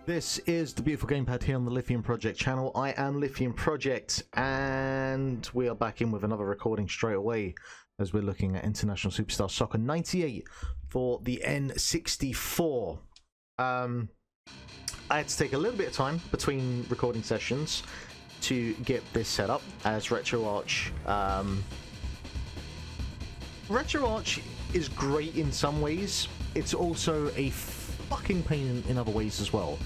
This is the beautiful gamepad here on the Lithium Project channel. I am Lithium Project, and we are back in with another recording straight away as we're looking at International Superstar Soccer 98 for the N64. I had to take a little bit of time between recording sessions to get this set up as RetroArch. RetroArch is great in some ways. It's also a fucking pain in other ways as well.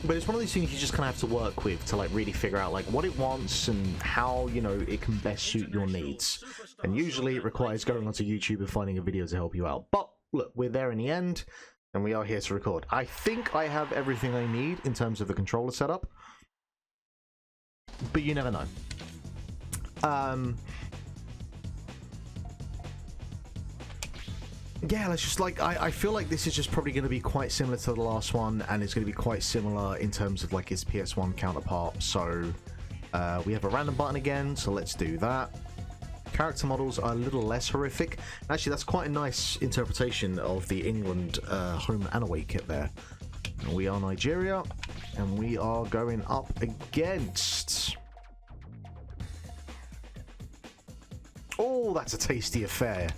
But it's one of these things you just kind of have to work with to like really figure out like what it wants and how, you know, it can best suit your needs. And usually it requires going onto YouTube and finding a video to help you out. But look, we're there in the end, and we are here to record. I think I have everything I need in terms of the controller setup, but you never know. Yeah, let's just like, I feel like this is just probably going to be quite similar to the last one, and it's going to be quite similar in terms of like its PS1 counterpart. So we have a random button again, so let's do that. Character models are a little less horrific. Actually, that's quite a nice interpretation of the England home and away kit there. We are Nigeria, and we are going up against... Oh, that's a tasty affair.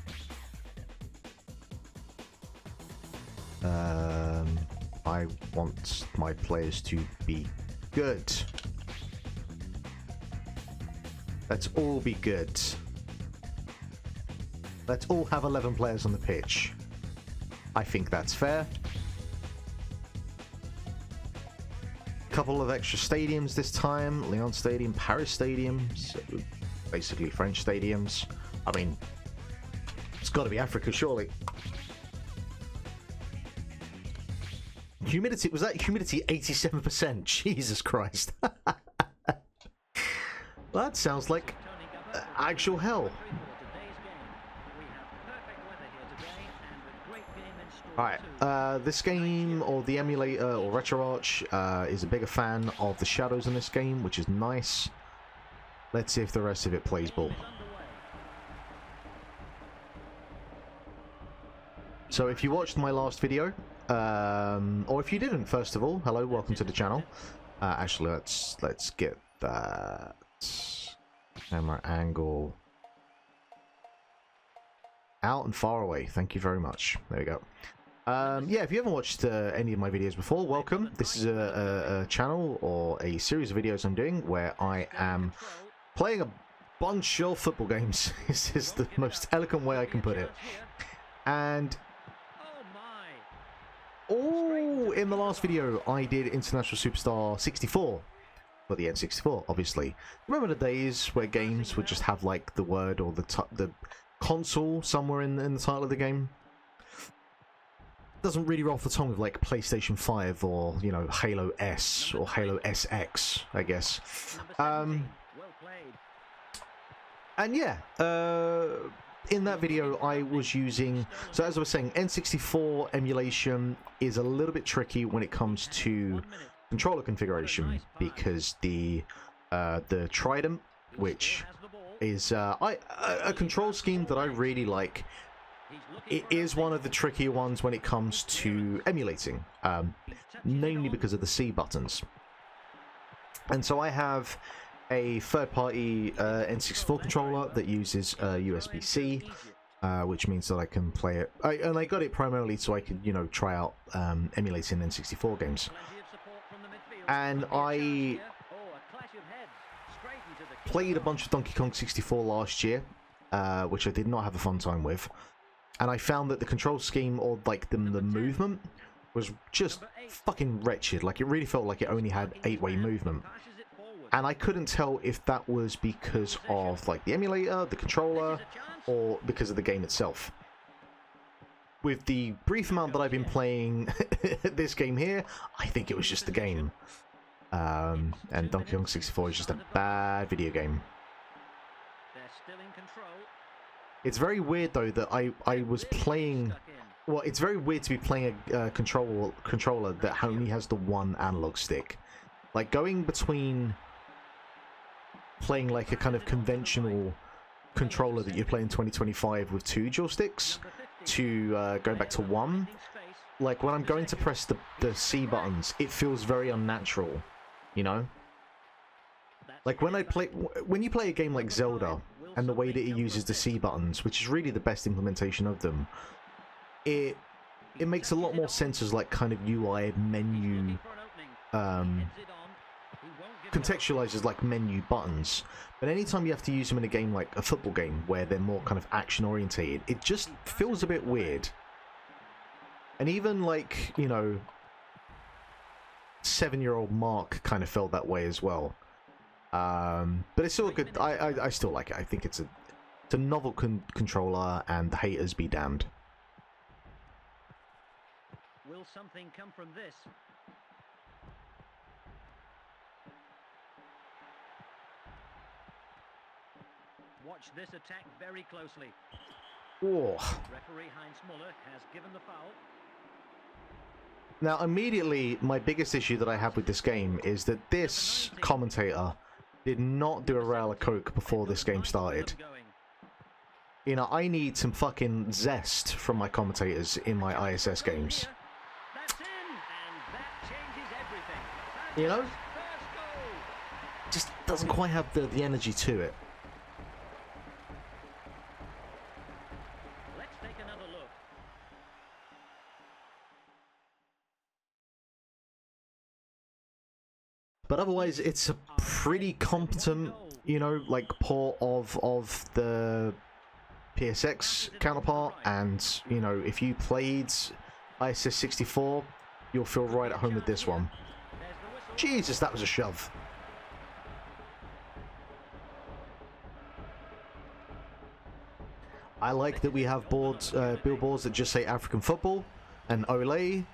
I want my players to be good. Let's all be good. Let's all have 11 players on the pitch. I think that's fair. Couple of extra stadiums this time. Lyon Stadium, Paris Stadium, so basically French stadiums. I mean, it's got to be Africa, surely. Humidity, was that humidity 87%? Jesus Christ. That sounds like actual hell. Alright, this game, or the emulator, or RetroArch, is a bigger fan of the shadows in this game, which is nice. Let's see if the rest of it plays ball. So if you watched my last video, or if you didn't, first of all, hello, welcome to the channel. Actually, let's get that camera angle out and far away. Thank you very much. There we go. Yeah, if you haven't watched any of my videos before, welcome. This is a channel or a series of videos I'm doing where I am playing a bunch of football games. This is the most eloquent way I can put it. And oh, in the last video, I did International Superstar 64 for the N64, obviously. Remember the days where games would just have, like, the word or the console somewhere in the title of the game? Doesn't really roll off the tongue with, like, PlayStation 5 or, you know, Halo S or Halo SX, I guess. And yeah, in that video, I was using... So as I was saying, N64 emulation is a little bit tricky when it comes to controller configuration, because the Trident, which is a control scheme that I really like, it is one of the trickier ones when it comes to emulating, namely because of the C buttons. And so I have a third-party N64 controller that uses USB-C, which means that I can play it. And I got it primarily so I could, you know, try out emulating N64 games. And I played a bunch of Donkey Kong 64 last year, which I did not have a fun time with. And I found that the control scheme, or like the movement, was just fucking wretched. Like, it really felt like it only had 8-way movement. And I couldn't tell if that was because of like the emulator, the controller, or because of the game itself. With the brief amount that I've been playing this game here, I think it was just the game. And Donkey Kong 64 is just a bad video game. It's very weird though that I was playing... Well, it's very weird to be playing a controller that only has the one analog stick. Like, going between playing like a kind of conventional controller that you play in 2025 with 2 joysticks to going back to 1 like when I'm going to press the C buttons, it feels very unnatural, you know? Like when you play a game like Zelda, and the way that it uses the C buttons, which is really the best implementation of them, it makes a lot more sense as like kind of UI menu, contextualizes like menu buttons. But anytime you have to use them in a game like a football game where they're more kind of action orientated, it just feels a bit weird. And even like, you know, 7-year-old Mark kind of felt that way as well. But it's still a good. I still like it. I think it's a novel controller, and the haters be damned. Will something come from this? Watch this attack very closely. Oh. Referee Heinz Muller has given the foul. Now, immediately, my biggest issue that I have with this game is that this commentator did not do a rail of coke before this game started. You know, I need some fucking zest from my commentators in my ISS games. You know? Just doesn't quite have the energy to it. Let's take another look. But otherwise, it's a pretty competent, you know, like port of the PSX counterpart, and you know, if you played ISS 64, you'll feel right at home with this one. Jesus, that was a shove. I like that we have boards, billboards that just say African football and Olay.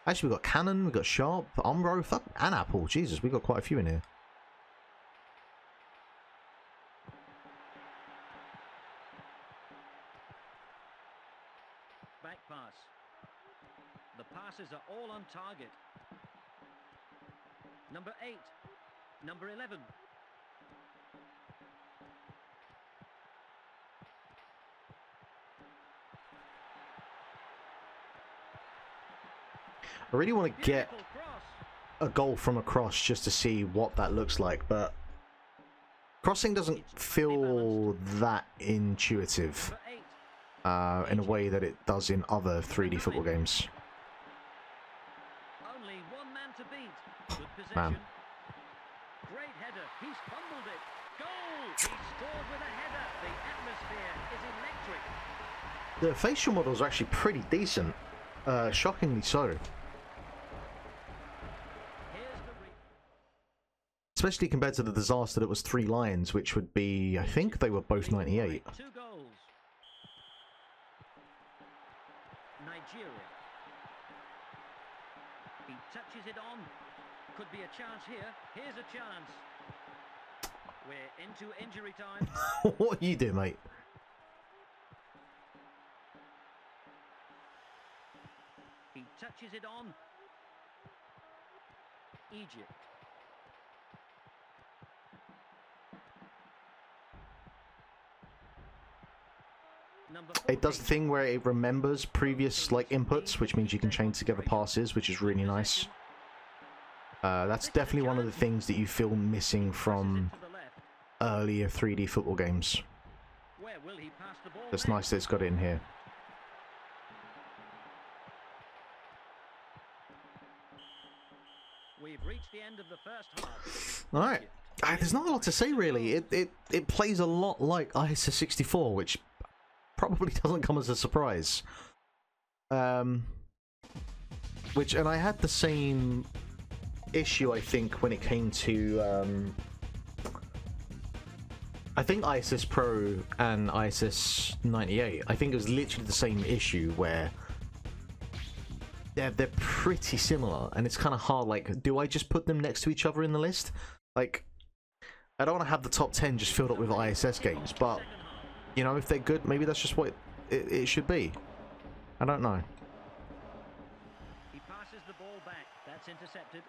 Actually, we've got Canon, we've got Sharp, Umbro, fuck, and Apple. Jesus, we've got quite a few in here. Back pass. The passes are all on target. Number 8. Number 11. I really want to get a goal from a cross just to see what that looks like, but crossing doesn't feel that intuitive in a way that it does in other 3D football games. Only one man to beat. Good possession. Man. Great header. He's fumbled it. Goal! He scored with a header. The atmosphere is electric. The facial models are actually pretty decent. Shockingly so. Especially compared to the disaster that was 3 Lions, which would be, I think they were both 98. 2 goals. Nigeria. He touches it on. Could be a chance here. Here's a chance. We're into injury time. What are you doing, mate? He touches it on. Egypt. It does the thing where it remembers previous like inputs, which means you can chain together passes, which is really nice. That's definitely one of the things that you feel missing from earlier 3D football games. It's nice that it's got it in here. We've reached the end of the first half. All right, there's not a lot to say really. It plays a lot like ISS 64, which probably doesn't come as a surprise. And I had the same issue, I think, when it came to I think ISS Pro and ISS 98. I think it was literally the same issue where they're pretty similar, and it's kind of hard. Like, do I just put them next to each other in the list? Like, I don't want to have the top 10 just filled up with ISS games, but you know, if they're good, maybe that's just what it should be. I don't know. He passes the ball back. That's intercepted.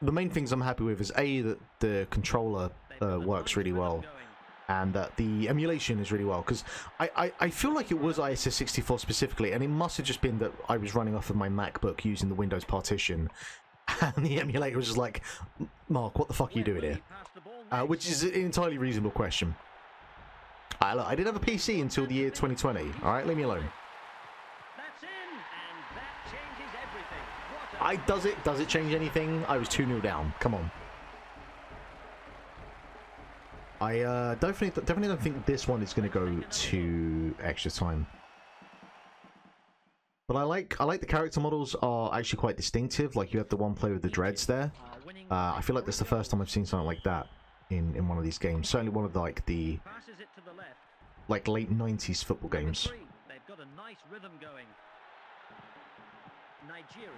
The main things I'm happy with is A, that the controller works really well, and that the emulation is really well, because I feel like it was ISS 64 specifically, and it must have just been that I was running off of my MacBook using the Windows partition, and the emulator was just like, Mark, what the fuck are you doing here? Which is an entirely reasonable question. Look, I didn't have a PC until the year 2020. All right, leave me alone. That's in, and that changes everything. Does it change anything? I was 2-0 down. Come on. I definitely don't think this one is going to go to extra time. But I like the character models are actually quite distinctive. Like you have the one player with the dreads there. I feel like that's the first time I've seen something like that in one of these games. Certainly one of the like late 90s football games. They've got a nice rhythm going. Nigeria.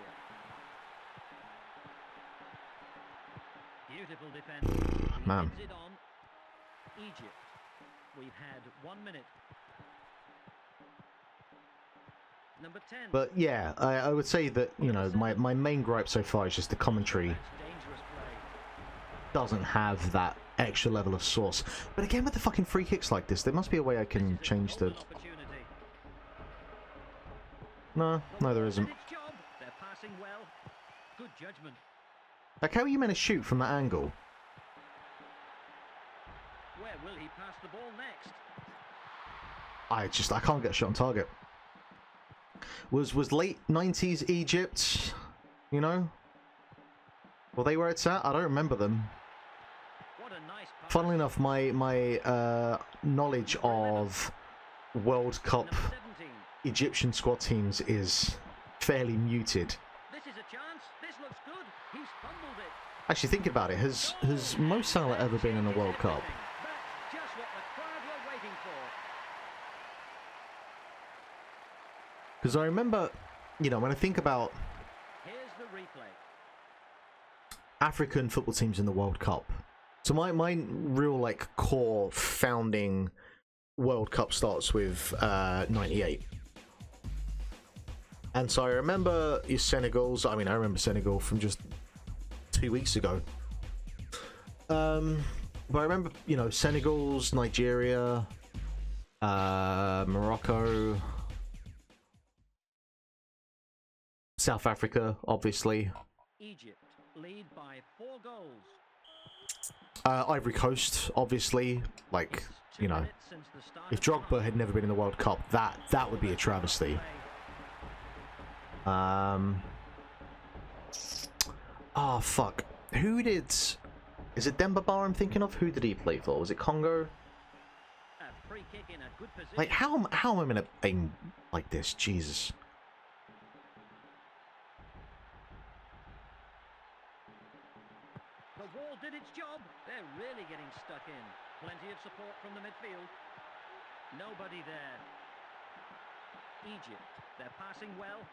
Beautiful defense. Man. He hits it on. Egypt. We've had 1 minute. Number 10. But yeah, I would say that, you know, my main gripe so far is just the commentary Dangerous play. doesn't have that extra level of sauce. But again, with the fucking free kicks like this, there must be a way I can change the... Opportunity. No, there isn't. Its job. They're passing well. Good judgment. Like, how are you meant to shoot from that angle? Where will he pass the ball next? I can't get a shot on target. Was late 90s Egypt, you know? Were they where it's at? I don't remember them. What a nice pass. Funnily enough, my knowledge of World Cup Number 17. Egyptian squad teams is fairly muted. This is a chance. This looks good. He's fumbled it. Actually, think about it. Has Mo Salah ever been in a World Cup? That's just what the crowd were waiting for. Because I remember, you know, when I think about Here's the replay. African football teams in the World Cup, so my real like core founding World Cup starts with '98, and so I remember your Senegals. I mean, I remember Senegal from just 2 weeks ago. But I remember, you know, Senegals, Nigeria, Morocco, South Africa, obviously. Egypt lead by 4 goals. Ivory Coast, obviously. Like, you know, if Drogba had never been in the World Cup, that would be a travesty. Oh, fuck. Who did... Is it Demba Ba I'm thinking of? Who did he play for? Was it Congo? A free kick in a good position. Like, how am I going to aim like this? Jesus. The wall did its job. They're really getting stuck in. Plenty of support from the midfield. Nobody there. Egypt. They're passing well.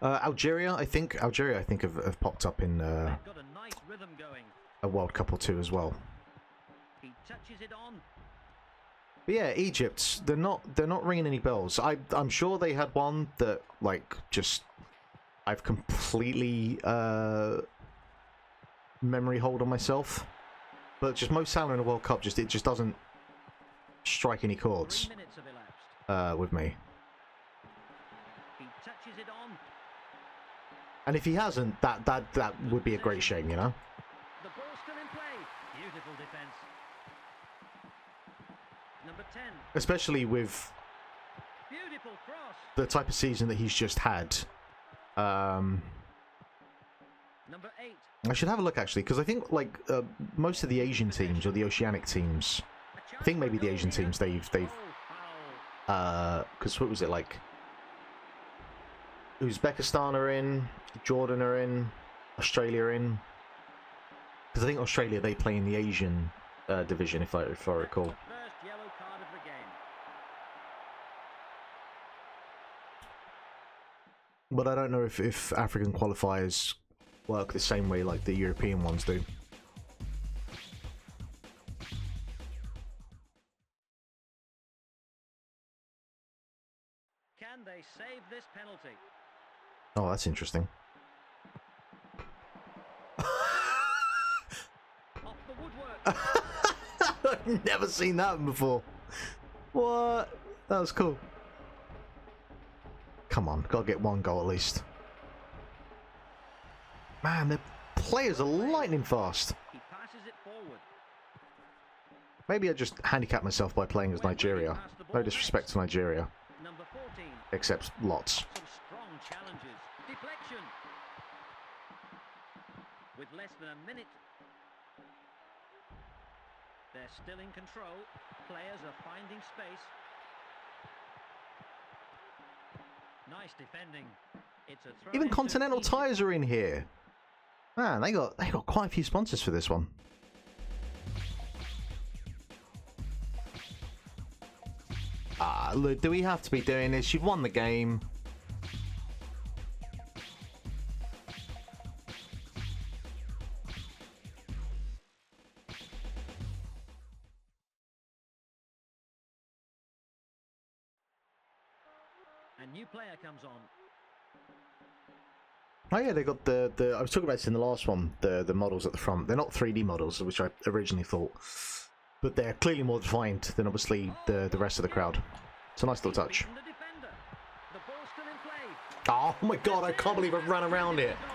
Algeria, I think have popped up in They've got a nice rhythm going. a World Cup or two as well. He touches it on. But yeah, Egypt, they're not ringing any bells. I'm sure they had one that like just I've completely memory hold on myself. But just Mo Salah in a World Cup, it just doesn't strike any chords 3 minutes have elapsed. with me. He touches it on. And if he hasn't, that would be a great shame, you know. The ball's still in play. Beautiful defense. Number 10. Especially with Beautiful cross. the type of season that he's just had. Number 8. I should have a look actually, because I think like most of the Asian teams or the Oceanic teams, I think maybe the Asian teams they've because what was it like? Uzbekistan are in, Jordan are in, Australia are in. Because I think Australia they play in the Asian division if I recall. First yellow card of the game. But I don't know if African qualifiers work the same way like the European ones do. Can they save this penalty? Oh, that's interesting. Off the woodwork. I've never seen that before. What? That was cool. Come on, gotta get one goal at least. Man, the players are lightning fast. He passes it forward. Maybe I just handicap myself by playing as Nigeria. No disrespect to Nigeria. Number 14. Except lots. Some strong challenges. Deflection. With less than a minute. They're still in control. Players are finding space. Nice defending. It's a throw. Even Continental Tires are in here. Man, they got quite a few sponsors for this one. Ah, look, do we have to be doing this? You've won the game. A new player comes on. Oh yeah, they got the I was talking about this in the last one, the models at the front. They're not 3D models, which I originally thought, but they're clearly more defined than obviously the rest of the crowd. It's a nice little touch. The defender. The ball's still in play. Oh my god, I can't believe I ran around it. Goal.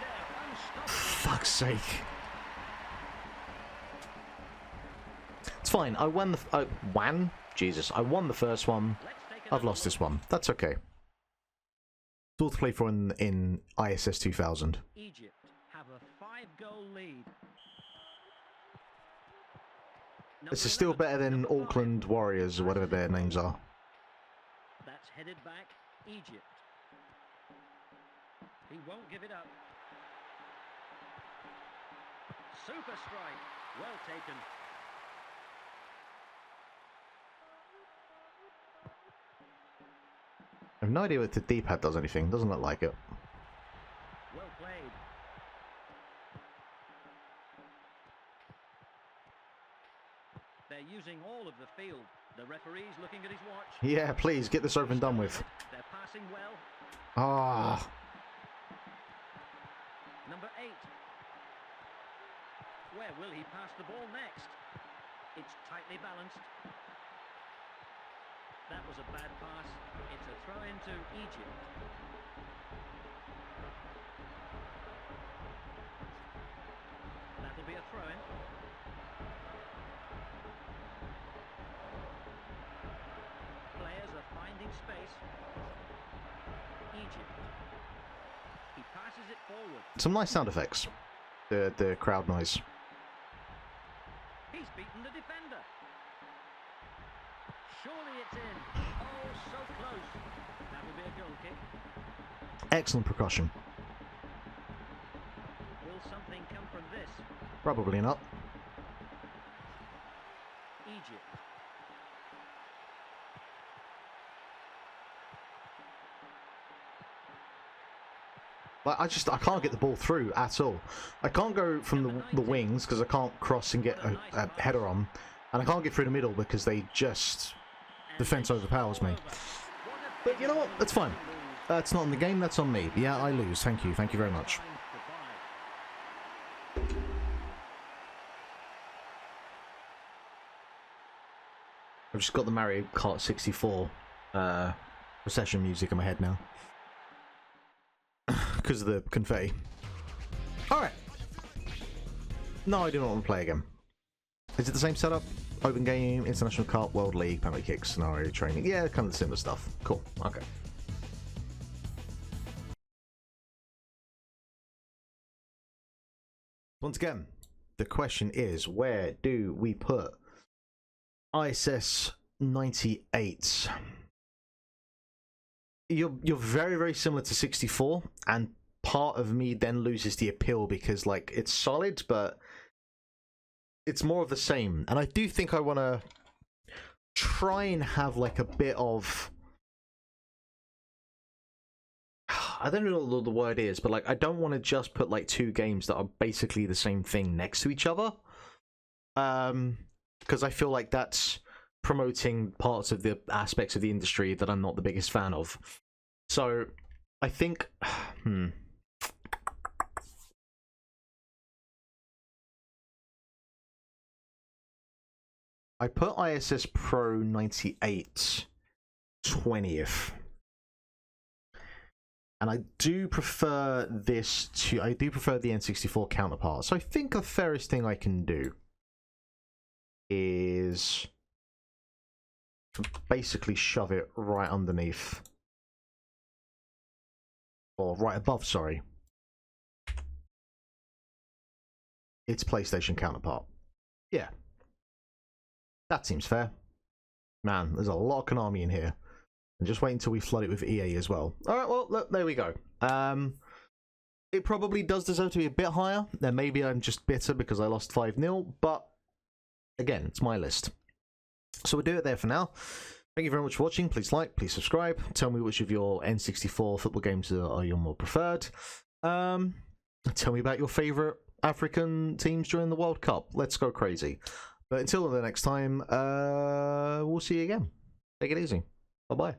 They're unstoppable. Fuck's sake. It's fine. I won the Jesus, I won the first one. Let's take I've another lost look. this one. That's okay. It's all to play for in ISS 2000. Egypt have a 5-goal lead. This is still better than Number 5. Auckland Warriors or whatever their names are. That's headed back. Egypt. He won't give it up. Super strike. Well taken. I have no idea if the D-pad does anything. Doesn't look like it. Well played. They're using all of the field. The referee's looking at his watch. Yeah, please get this over and done with. They're passing well. Ah, Number 8. Where will he pass the ball next? It's tightly balanced. That was a bad pass. It's a throw into Egypt. That'll be a throw in. Players are finding space. Egypt. He passes it forward. some nice sound effects. The crowd noise. He's beaten the defender. Surely it's in. Oh, so close. That will be a goal kick. Excellent percussion. Will something come from this? Probably not. Egypt. Like, I can't get the ball through at all. I can't go from the wings because I can't cross and get a header on, and I can't get through the middle because they just defense overpowers me. But you know what? That's fine. That's not in the game. That's on me. Yeah, I lose. Thank you. Thank you very much. I've just got the Mario Kart 64 procession music in my head now. Because of the confetti. Alright. No, I do not want to play again. Is it the same setup? Open game, International Kart, World League, penalty kick, scenario, training. Yeah, kind of the similar stuff. Cool. Okay. Once again, the question is, where do we put ISS 98? You're very, very similar to 64, and part of me then loses the appeal because, like, it's solid, but it's more of the same. And I do think I want to try and have, like, a bit of... I don't know what the word is, but, like, I don't want to just put, like, two games that are basically the same thing next to each other. Because I feel like that's promoting parts of the aspects of the industry that I'm not the biggest fan of. So, I think... I put ISS Pro 98 20th. And I do prefer this to, I do prefer the N64 counterpart. So I think the fairest thing I can do is basically shove it right underneath. Or right above, sorry. Its PlayStation counterpart. Yeah. That seems fair. Man, there's a lot of Konami in here. And just wait until we flood it with EA as well. Alright, well, look, there we go. It probably does deserve to be a bit higher. Then maybe I'm just bitter because I lost 5-0. But, again, it's my list. So we'll do it there for now. Thank you very much for watching. Please like, please subscribe. Tell me which of your N64 football games are your more preferred. Tell me about your favourite African teams during the World Cup. Let's go crazy. But until the next time, we'll see you again. Take it easy. Bye-bye.